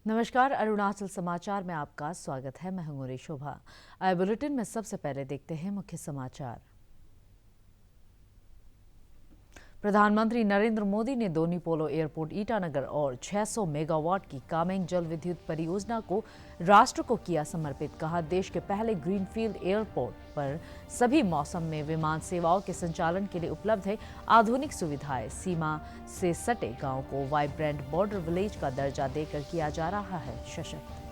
नमस्कार, अरुणाचल समाचार में आपका स्वागत है। मैं हूं शोभा। आए बुलेटिन में सबसे पहले देखते हैं मुख्य समाचार। प्रधानमंत्री नरेंद्र मोदी ने दोनी पोलो एयरपोर्ट ईटानगर और 600 मेगावाट की कामेंग जल विद्युत परियोजना को राष्ट्र को किया समर्पित। कहा, देश के पहले ग्रीनफील्ड एयरपोर्ट पर सभी मौसम में विमान सेवाओं के संचालन के लिए उपलब्ध है आधुनिक सुविधाएं। सीमा से सटे गांव को वाइब्रेंट बॉर्डर विलेज का दर्जा देकर किया जा रहा है सशक्त।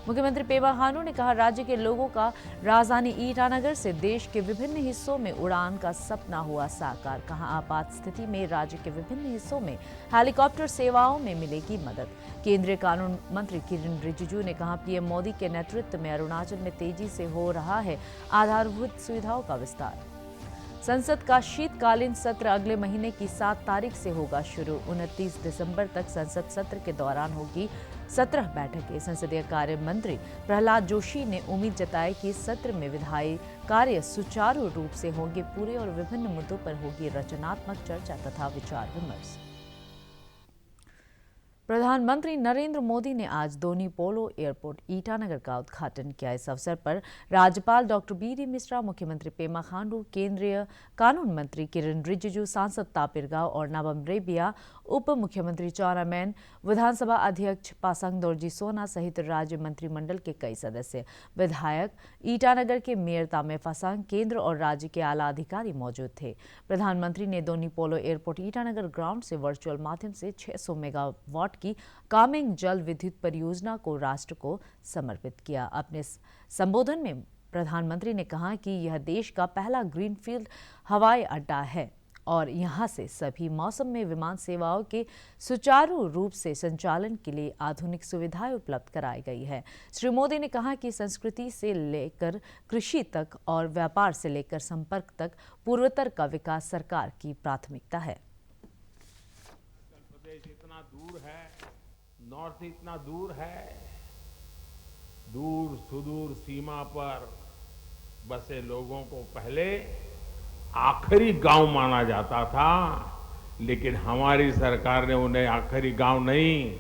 मुख्यमंत्री पेमा खांडू ने कहा, राज्य के लोगों का राजधानी ईटानगर से देश के विभिन्न हिस्सों में उड़ान का सपना हुआ साकार। कहा, आपात स्थिति में राज्य के विभिन्न हिस्सों में हेलीकॉप्टर सेवाओं में मिलेगी मदद। केंद्रीय कानून मंत्री किरेन रिजिजू ने कहा, पीएम मोदी के नेतृत्व में अरुणाचल में तेजी से हो रहा है आधारभूत सुविधाओं का विस्तार। संसद का शीतकालीन सत्र अगले महीने की 7 तारीख से होगा शुरू। 29 दिसंबर तक संसद सत्र के दौरान होगी 17 बैठकें। संसदीय कार्य मंत्री प्रहलाद जोशी ने उम्मीद जताई कि सत्र में विधायी कार्य सुचारू रूप से होंगे पूरे और विभिन्न मुद्दों पर होगी रचनात्मक चर्चा तथा विचार विमर्श। प्रधानमंत्री नरेंद्र मोदी ने आज दोनी पोलो एयरपोर्ट ईटानगर का उद्घाटन किया। इस अवसर पर राज्यपाल डॉक्टर बी.डी. मिश्रा, मुख्यमंत्री पेमा खांडू, केंद्रीय कानून मंत्री किरेन रिजिजू, सांसद तापिर गाव और नाबम रेबिया, उप मुख्यमंत्री चाउना मैन, विधानसभा अध्यक्ष पासांग दोरजी सोना सहित राज्य मंत्रिमंडल के कई सदस्य, विधायक, ईटानगर के मेयर तामे फासांग, केंद्र और राज्य के आला अधिकारी मौजूद थे। प्रधानमंत्री ने दोनी पोलो एयरपोर्ट ईटानगर ग्राउंड से वर्चुअल माध्यम से 600 मेगावाट की कामेंग जल विद्युत परियोजना को राष्ट्र को समर्पित किया। अपने संबोधन में प्रधानमंत्री ने कहा कि यह देश का पहला ग्रीनफील्ड हवाई अड्डा है और यहां से सभी मौसम में विमान सेवाओं के सुचारू रूप से संचालन के लिए आधुनिक सुविधाएं उपलब्ध कराई गई है। श्री मोदी ने कहा कि संस्कृति से लेकर कृषि तक और व्यापार से लेकर संपर्क तक पूर्वोत्तर का विकास सरकार की प्राथमिकता है। इतना दूर है, नॉर्थ इतना दूर है, दूर सुदूर सीमा पर बसे लोगों को पहले आखिरी गांव माना जाता था, लेकिन हमारी सरकार ने उन्हें आखिरी गांव नहीं,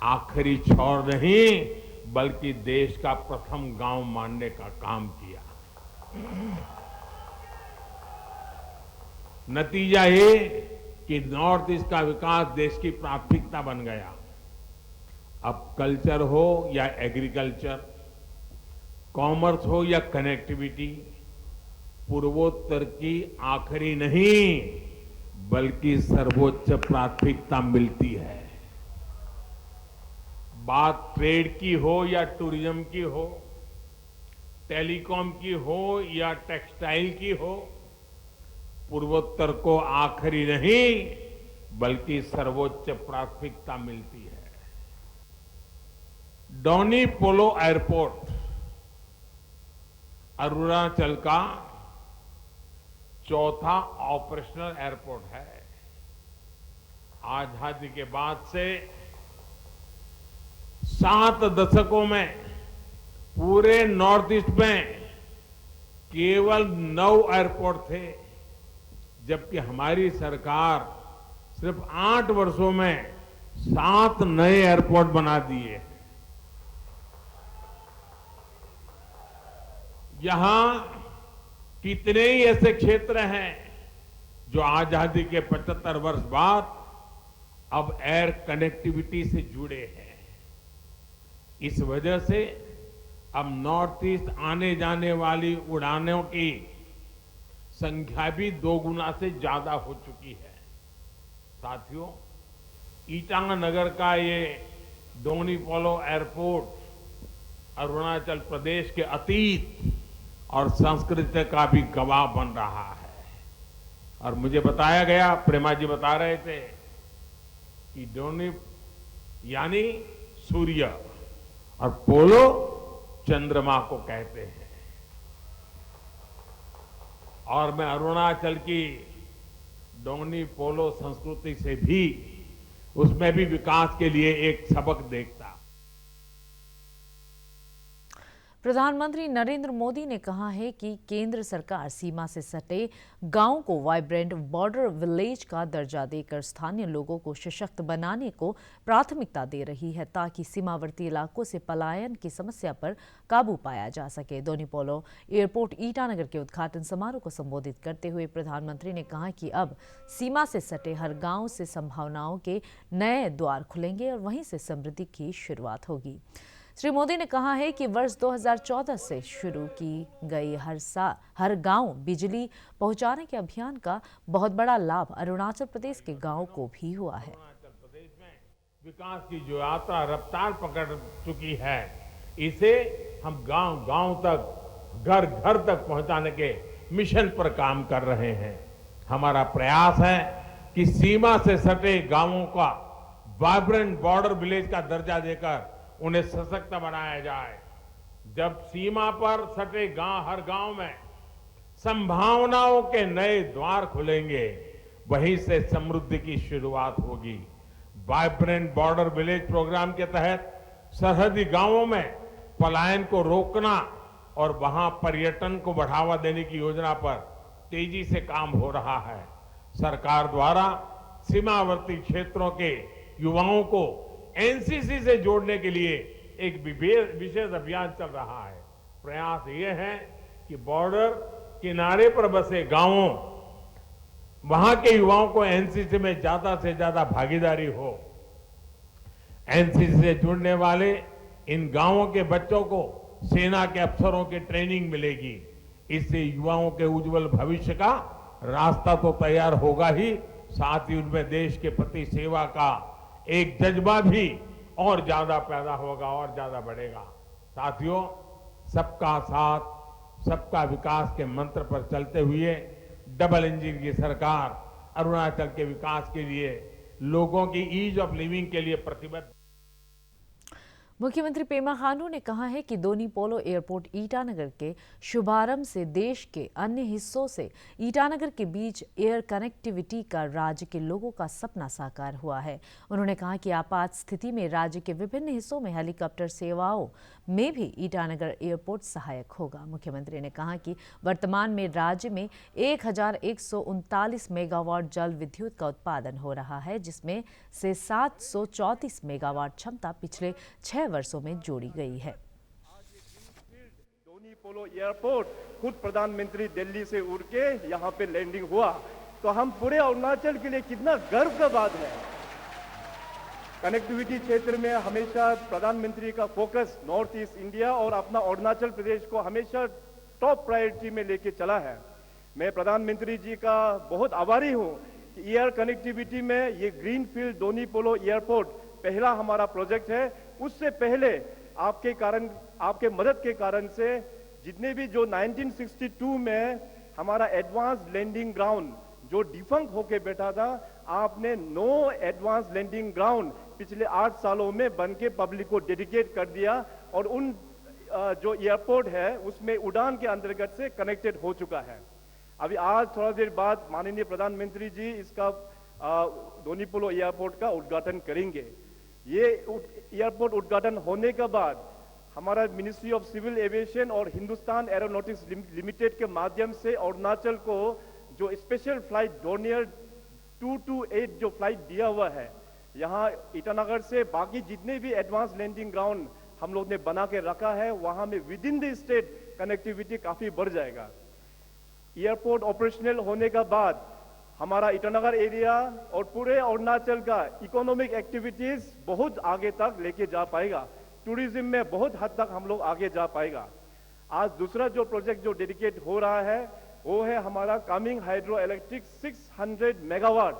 आखिरी छोर नहीं, बल्कि देश का प्रथम गांव मानने का काम किया। नतीजा ये कि नॉर्थ ईस्ट का विकास देश की प्राथमिकता बन गया। अब कल्चर हो या एग्रीकल्चर, कॉमर्स हो या कनेक्टिविटी, पूर्वोत्तर की आखिरी नहीं बल्कि सर्वोच्च प्राथमिकता मिलती है। बात ट्रेड की हो या टूरिज्म की हो, टेलीकॉम की हो या टेक्सटाइल की हो, पूर्वोत्तर को आखिरी नहीं बल्कि सर्वोच्च प्राथमिकता मिलती है। डोनी पोलो एयरपोर्ट अरुणाचल का चौथा ऑपरेशनल एयरपोर्ट है। आजादी के बाद से 7 दशकों में पूरे नॉर्थ ईस्ट में केवल 9 एयरपोर्ट थे, जबकि हमारी सरकार सिर्फ 8 वर्षों में 7 नए एयरपोर्ट बना दिए। यहां कितने ही ऐसे क्षेत्र हैं जो आजादी के 75 वर्ष बाद अब एयर कनेक्टिविटी से जुड़े हैं। इस वजह से अब नॉर्थ ईस्ट आने जाने वाली उड़ानों की संख्या भी 2 गुना से ज्यादा हो चुकी है। साथियों, ईटानगर का ये दोनी पोलो एयरपोर्ट अरुणाचल प्रदेश के अतीत और संस्कृति का भी गवाह बन रहा है। और मुझे बताया गया, प्रेमा जी बता रहे थे कि डोनी यानी सूर्य और पोलो चंद्रमा को कहते हैं। और मैं अरुणाचल की डोनी पोलो संस्कृति से भी, उसमें भी विकास के लिए एक सबक देखता। प्रधानमंत्री नरेंद्र मोदी ने कहा है कि केंद्र सरकार सीमा से सटे गांवों को वाइब्रेंट बॉर्डर विलेज का दर्जा देकर स्थानीय लोगों को सशक्त बनाने को प्राथमिकता दे रही है ताकि सीमावर्ती इलाकों से पलायन की समस्या पर काबू पाया जा सके। दोनीपोलो एयरपोर्ट ईटानगर के उद्घाटन समारोह को संबोधित करते हुए प्रधानमंत्री ने कहा कि अब सीमा से सटे हर गांव से संभावनाओं के नए द्वार खुलेंगे और वहीं से समृद्धि की शुरुआत होगी। श्री मोदी ने कहा है कि वर्ष 2014 से शुरू की गई हर गांव बिजली पहुंचाने के अभियान का बहुत बड़ा लाभ अरुणाचल प्रदेश के गांवों को भी हुआ है। अरुणाचल प्रदेश में विकास की जो यात्रा रफ्तार पकड़ चुकी है, इसे हम गांव-गांव तक, घर-घर तक पहुंचाने के मिशन पर काम कर रहे हैं। हमारा प्रयास है कि सीमा से सटे गांवों का वाइब्रेंट बॉर्डर विलेज का दर्जा देकर उन्हें सशक्त बनाया जाए। जब सीमा पर सटे हर गांव में संभावनाओं के नए द्वार खुलेंगे, वहीं से समृद्धि की शुरुआत होगी। वाइब्रेंट बॉर्डर विलेज प्रोग्राम के तहत सरहदी गांवों में पलायन को रोकना और वहां पर्यटन को बढ़ावा देने की योजना पर तेजी से काम हो रहा है। सरकार द्वारा सीमावर्ती क्षेत्रों के युवाओं को एनसीसी से जोड़ने के लिए एक विशेष अभियान चल रहा है। प्रयास ये है कि बॉर्डर किनारे पर बसे गांवों, वहां के युवाओं को एनसीसी में ज्यादा से ज्यादा भागीदारी हो। एनसीसी से जुड़ने वाले इन गांवों के बच्चों को सेना के अफसरों की ट्रेनिंग मिलेगी। इससे युवाओं के उज्जवल भविष्य का रास्ता तो तैयार होगा ही, साथ ही उनमें देश के प्रति सेवा का एक जज्बा भी और ज्यादा पैदा होगा और ज्यादा बढ़ेगा। साथियों, सबका साथ सबका विकास के मंत्र पर चलते हुए डबल इंजन की सरकार अरुणाचल के विकास के लिए, लोगों की ईज ऑफ लिविंग के लिए प्रतिबद्ध। मुख्यमंत्री पेमा खांडू ने कहा है कि दोनीपोलो एयरपोर्ट ईटानगर के शुभारंभ से देश के अन्य हिस्सों से ईटानगर के बीच एयर कनेक्टिविटी का राज्य के लोगों का सपना साकार हुआ है। उन्होंने कहा कि आपात स्थिति में राज्य के विभिन्न हिस्सों में हेलीकॉप्टर सेवाओं में भी ईटानगर एयरपोर्ट सहायक होगा। मुख्यमंत्री ने कहा कि वर्तमान में राज्य में 1139 मेगावाट जल विद्युत का उत्पादन हो रहा है, जिसमें से 734 मेगावाट क्षमता पिछले 6 वर्षों में जोड़ी गई है। दोनीपोलो एयरपोर्ट खुद प्रधानमंत्री दिल्ली से उड़ के यहाँ पे लैंडिंग हुआ, तो हम पूरे अरुणाचल के लिए कितना गर्व का बात है। कनेक्टिविटी क्षेत्र में हमेशा प्रधानमंत्री का फोकस नॉर्थ ईस्ट इंडिया और अपना अरुणाचल प्रदेश को हमेशा टॉप प्रायोरिटी में लेके चला है। मैं प्रधानमंत्री जी का बहुत आभारी हूँ कि एयर कनेक्टिविटी में ये ग्रीनफील्ड दोनीपोलो एयरपोर्ट पहला हमारा प्रोजेक्ट है। उससे पहले आपके मदद के कारण से जितने भी जो 1962 में हमारा एडवांस लैंडिंग ग्राउंड जो डिफंक्ट होके बैठा था, आपने 9 एडवांस लैंडिंग ग्राउंड पिछले 8 सालों में बन के पब्लिक को डेडिकेट कर दिया और उन जो एयरपोर्ट है उसमें उड़ान के अंतर्गत से कनेक्टेड हो चुका है। अभी आज थोड़ा देर बाद माननीय प्रधानमंत्री जी इसका दोनीपोलो एयरपोर्ट का उद्घाटन करेंगे। ये एयरपोर्ट उद्घाटन होने के बाद हमारा मिनिस्ट्री ऑफ सिविल एविएशन और हिंदुस्तान एरोनॉटिक्स लिमिटेड के माध्यम से अरुणाचल को जो स्पेशल फ्लाइट डोनियर 228 जो फ्लाइट दिया हुआ है, यहाँ ईटानगर से बाकी जितने भी एडवांस लैंडिंग ग्राउंड हम लोग ने बना के रखा है, वहां में with in the state connectivity काफी बढ़ जाएगा। एयरपोर्ट ऑपरेशनल होने के बाद हमारा ईटानगर एरिया और पूरे अरुणाचल का इकोनॉमिक एक्टिविटीज बहुत आगे तक लेके जा पाएगा। टूरिज्म में बहुत हद तक हम लोग आगे जा पाएगा। आज दूसरा जो प्रोजेक्ट जो डेडिकेट हो रहा है वो है हमारा कामिंग हाइड्रो इलेक्ट्रिक 600 मेगावाट।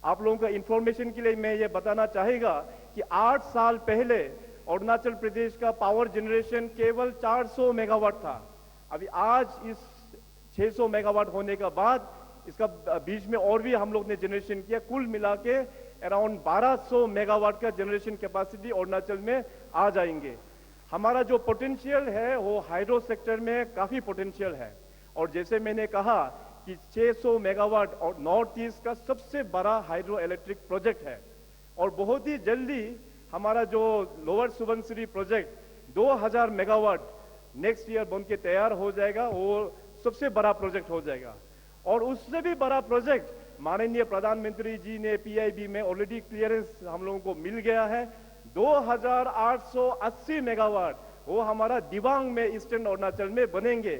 आप लोगों का इंफॉर्मेशन के लिए मैं ये बताना चाहेगा कि 8 साल पहले अरुणाचल प्रदेश का पावर जनरेशन केवल 400 मेगावाट था। अभी आज इस 600 मेगावाट होने के बाद इसका बीच में और भी हम लोग ने जनरेशन किया, कुल मिला के अराउंड 1200 मेगावाट का जनरेशन कैपेसिटी अरुणाचल में आ जाएंगे। हमारा जो पोटेंशियल है वो हाइड्रो सेक्टर में काफी पोटेंशियल है और जैसे मैंने कहा कि 600 मेगावाट और नॉर्थ ईस्ट का सबसे बड़ा हाइड्रो इलेक्ट्रिक प्रोजेक्ट है और बहुत ही जल्दी हमारा जो lower Subansiri project 2000 megawatt next year बन के तैयार हो जाएगा, वो सबसे बड़ा प्रोजेक्ट हो जाएगा। और उससे भी बड़ा प्रोजेक्ट माननीय प्रधानमंत्री जी ने पीआईबी में ऑलरेडी क्लियरेंस हम लोगों को मिल गया है, 2880 मेगावाट वो हमारा दिबांग में ईस्टर्न अरुणाचल में बनेंगे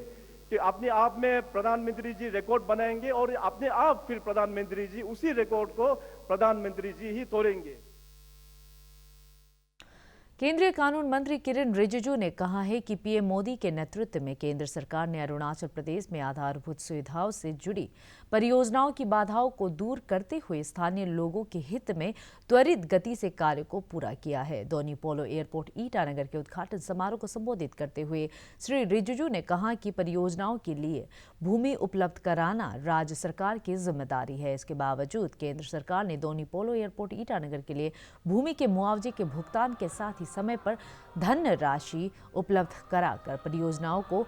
कि अपने आप में प्रधानमंत्री जी रिकॉर्ड बनाएंगे और अपने आप फिर प्रधानमंत्री जी उसी रिकॉर्ड को प्रधानमंत्री जी ही तोड़ेंगे। केंद्रीय कानून मंत्री किरण रिजिजू ने कहा है कि पीएम मोदी के नेतृत्व में केंद्र सरकार ने अरुणाचल प्रदेश में आधारभूत सुविधाओं से जुड़ी परियोजनाओं की बाधाओं को दूर करते हुए स्थानीय लोगों के हित में त्वरित गति से कार्य को पूरा किया है। दोनी पोलो एयरपोर्ट ईटानगर के उद्घाटन समारोह को संबोधित करते हुए श्री रिजिजू ने कहा कि परियोजनाओं के लिए भूमि उपलब्ध कराना राज्य सरकार की जिम्मेदारी है। इसके बावजूद केंद्र सरकार ने दोनी पोलो एयरपोर्ट ईटानगर के लिए भूमि के मुआवजे के भुगतान के साथ ही समय पर धन राशि उपलब्ध कराकर परियोजनाओं को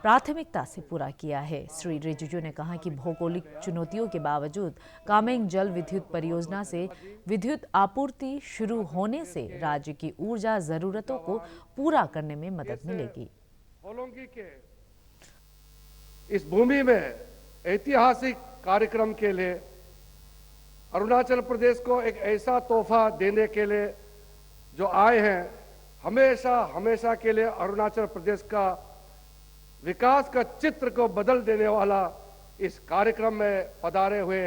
प्राथमिकता से पूरा किया है। श्री रिजिजू ने कहा कि भौगोलिक चुनौतियों के बावजूद कामेंग जल विद्युत परियोजना से विद्युत आपूर्ति शुरू होने से राज्य की ऊर्जा जरूरतों को पूरा करने में मदद मिलेगी। होलोंगी के इस भूमि में ऐतिहासिक कार्यक्रम के लिए अरुणाचल प्रदेश को एक ऐसा तोहफा देने के लिए जो आए हैं, हमेशा हमेशा के लिए अरुणाचल प्रदेश का विकास का चित्र को बदल देने वाला इस कार्यक्रम में पधारे हुए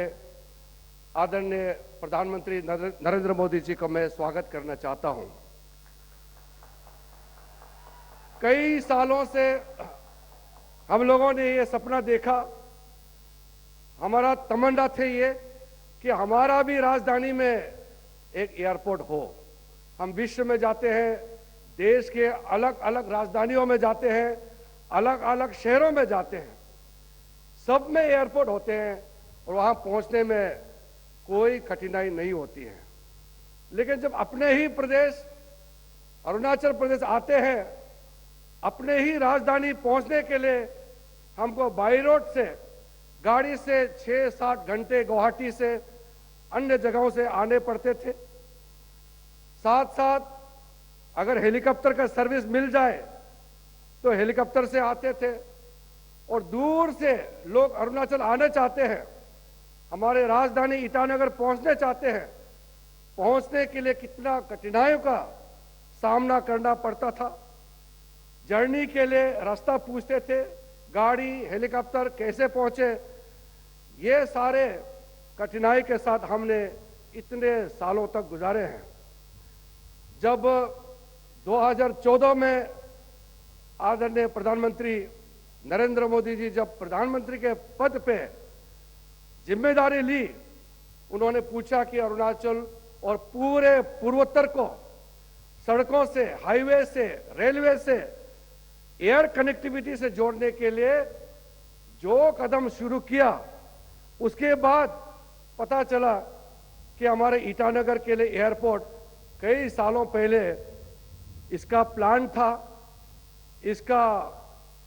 आदरणीय प्रधानमंत्री नरेंद्र मोदी जी को मैं स्वागत करना चाहता हूं। कई सालों से हम लोगों ने ये सपना देखा, हमारा तमन्ना थे ये कि हमारा भी राजधानी में एक एयरपोर्ट हो। हम विश्व में जाते हैं, देश के अलग अलग राजधानियों में जाते हैं, अलग अलग शहरों में जाते हैं, सब में एयरपोर्ट होते हैं और वहां पहुंचने में कोई कठिनाई नहीं होती है। लेकिन जब अपने ही प्रदेश अरुणाचल प्रदेश आते हैं, अपने ही राजधानी पहुंचने के लिए हमको बाई रोड से गाड़ी से 6-7 घंटे गुवाहाटी से अन्य जगहों से आने पड़ते थे। साथ साथ अगर हेलीकॉप्टर का सर्विस मिल जाए तो हेलीकॉप्टर से आते थे और दूर से लोग अरुणाचल आना चाहते हैं, हमारे राजधानी ईटानगर पहुंचने चाहते हैं, पहुंचने के लिए कितना कठिनाइयों का सामना करना पड़ता था। जर्नी के लिए रास्ता पूछते थे, गाड़ी हेलीकॉप्टर कैसे पहुंचे, ये सारे कठिनाई के साथ हमने इतने सालों तक गुजारे हैं। जब 2014 में आदरणीय प्रधानमंत्री नरेंद्र मोदी जी जब प्रधानमंत्री के पद पे जिम्मेदारी ली, उन्होंने पूछा कि अरुणाचल और पूरे पूर्वोत्तर को सड़कों से, हाईवे से, रेलवे से, एयर कनेक्टिविटी से जोड़ने के लिए जो कदम शुरू किया, उसके बाद पता चला कि हमारे ईटानगर के लिए एयरपोर्ट कई सालों पहले इसका प्लान था, इसका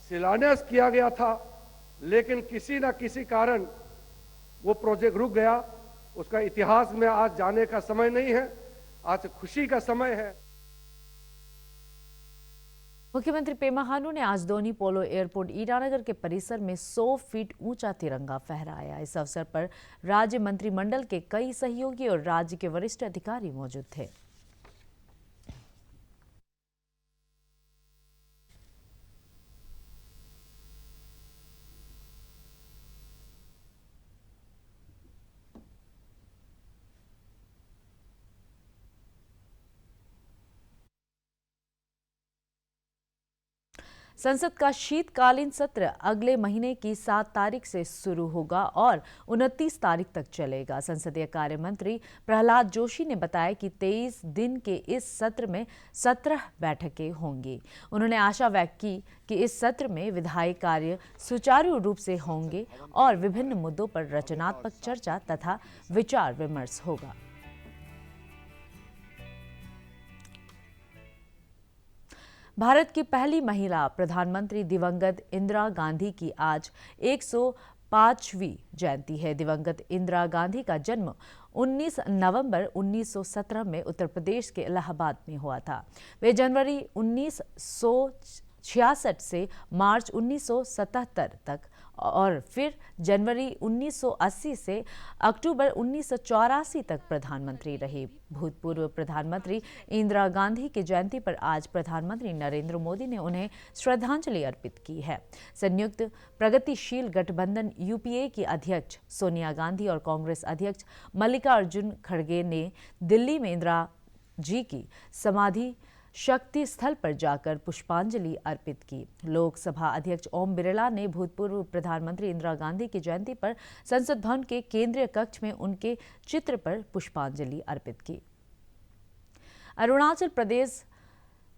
शिलान्यास किया गया था, लेकिन किसी न किसी कारण वो प्रोजेक्ट रुक गया। उसका इतिहास में आज जाने का समय नहीं है, आज खुशी का समय है। मुख्यमंत्री पेमा खांडू ने आज दोनी पोलो एयरपोर्ट ईटानगर के परिसर में 100 फीट ऊंचा तिरंगा फहराया। इस अवसर पर राज्य मंत्रिमंडल के कई सहयोगी और राज्य के वरिष्ठ अधिकारी मौजूद थे। संसद का शीतकालीन सत्र अगले महीने की 7 तारीख से शुरू होगा और 29 तारीख तक चलेगा। संसदीय कार्य मंत्री प्रहलाद जोशी ने बताया कि 23 दिन के इस सत्र में 17 बैठकें होंगी। उन्होंने आशा व्यक्त की कि इस सत्र में विधायी कार्य सुचारू रूप से होंगे और विभिन्न मुद्दों पर रचनात्मक चर्चा तथा विचार विमर्श होगा। भारत की पहली महिला प्रधानमंत्री दिवंगत इंदिरा गांधी की आज 105वीं जयंती है। दिवंगत इंदिरा गांधी का जन्म 19 नवंबर 1917 में उत्तर प्रदेश के इलाहाबाद में हुआ था। वे जनवरी 1966 से मार्च 1977 तक और फिर जनवरी 1980 से अक्टूबर 1984 तक प्रधानमंत्री रहे। भूतपूर्व प्रधानमंत्री इंदिरा गांधी की जयंती पर आज प्रधानमंत्री नरेंद्र मोदी ने उन्हें श्रद्धांजलि अर्पित की है। संयुक्त प्रगतिशील गठबंधन यूपीए की अध्यक्ष सोनिया गांधी और कांग्रेस अध्यक्ष मल्लिकार्जुन खड़गे ने दिल्ली में इंदिरा जी की समाधि शक्ति स्थल पर जाकर पुष्पांजलि अर्पित की। लोकसभा अध्यक्ष ओम बिरला ने भूतपूर्व प्रधानमंत्री इंदिरा गांधी की जयंती पर संसद भवन के केंद्रीय कक्ष में उनके चित्र पर पुष्पांजलि अर्पित की। Arunachal Pradesh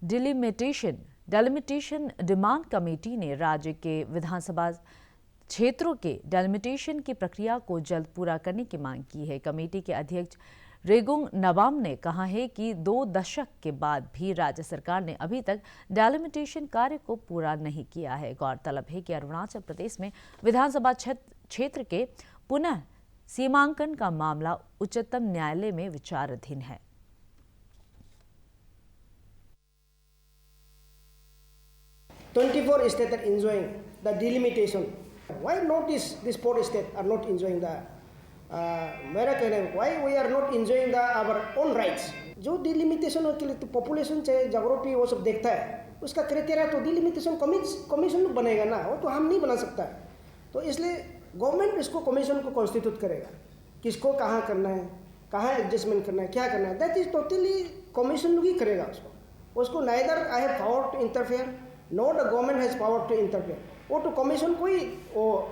delimitation demand committee ने राज्य के विधानसभा क्षेत्रों के डेलिमिटेशन की प्रक्रिया को जल्द पूरा करने की मांग की है। कमेटी के अध्यक्ष रेगुंग नवाम ने कहा है कि 2 दशक के बाद भी राज्य सरकार ने अभी तक डेलिमिटेशन कार्य को पूरा नहीं किया है। गौरतलब है कि अरुणाचल प्रदेश में विधानसभा क्षेत्र के पुनः सीमांकन का मामला उच्चतम न्यायालय में विचाराधीन है। Twenty-four states are enjoying the delimitation. Why not these 4 states are not enjoying the American? Why we are not enjoying our own rights? जो डिलिमिटेशन के लिए तो पॉपुलेशन चाहे जोग्राफी वो सब देखता है, उसका क्राइटेरिया तो डिलिमिटेशन कमीशन बनेगा ना, वो तो हम नहीं बना सकता। तो इसलिए गवर्नमेंट इसको कमीशन को कॉन्स्टिट्यूट करेगा, किसको कहाँ करना है, कहाँ एडजस्टमेंट करना है, क्या करना है, दैट इज टोटली कमीशन ही करेगा उसको neither I have power to interfere, no the government has power to interfere. वो तो कमीशन को ही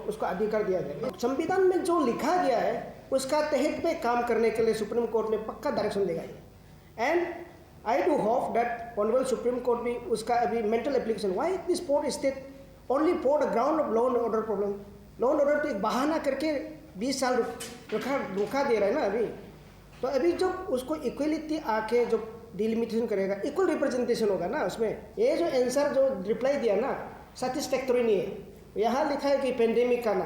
उसका अधिकार दिया गया। संविधान में जो लिखा गया है उसका तहत पे काम करने के लिए सुप्रीम कोर्ट ने पक्का डायरेक्शन देगा। And I do hope that honourable supreme court भी उसका अभी mental application, why this 4 state only for the ground of law and order problem. Law and order तो एक बहाना करके 20 साल रुका दे रहा है ना अभी। तो अभी जब उसको इक्वलिटी आके जब डिलिमिटेशन करेगा, इक्वल रिप्रेजेंटेशन होगा ना उसमें। ये जो आंसर जो रिप्लाई दिया ना सेटिस्फैक्टरी नहीं है। यहाँ लिखा है कि पेंडेमिक का ना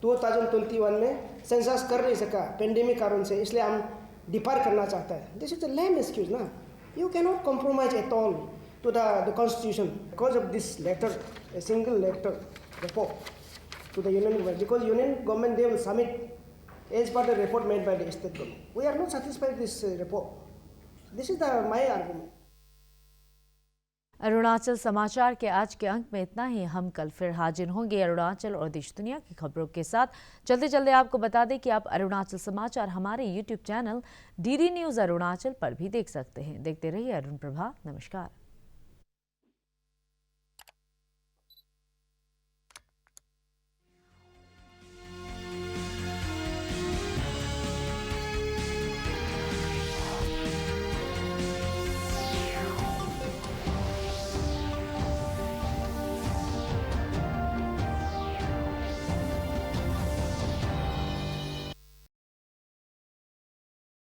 2021 में सेंसस कर नहीं सका पेंडेमिक कारण से, इसलिए हम डिपार करना चाहता है। This is a lame excuse ना। You can not compromise at all to the constitution because of this letter, a single letter report to the union government, because union government they will submit as per the report made by the state government. We are not satisfied with this report. This is my argument. Arunachal समाचार के आज के अंक में इतना ही। हम कल फिर हाजिर होंगे अरुणाचल और देश दुनिया की खबरों के साथ। चलते चलते आपको बता दें कि आप अरुणाचल समाचार हमारे YouTube channel DD news Arunachal पर भी देख सकते हैं। देखते रहिए अरुण प्रभा। नमस्कार।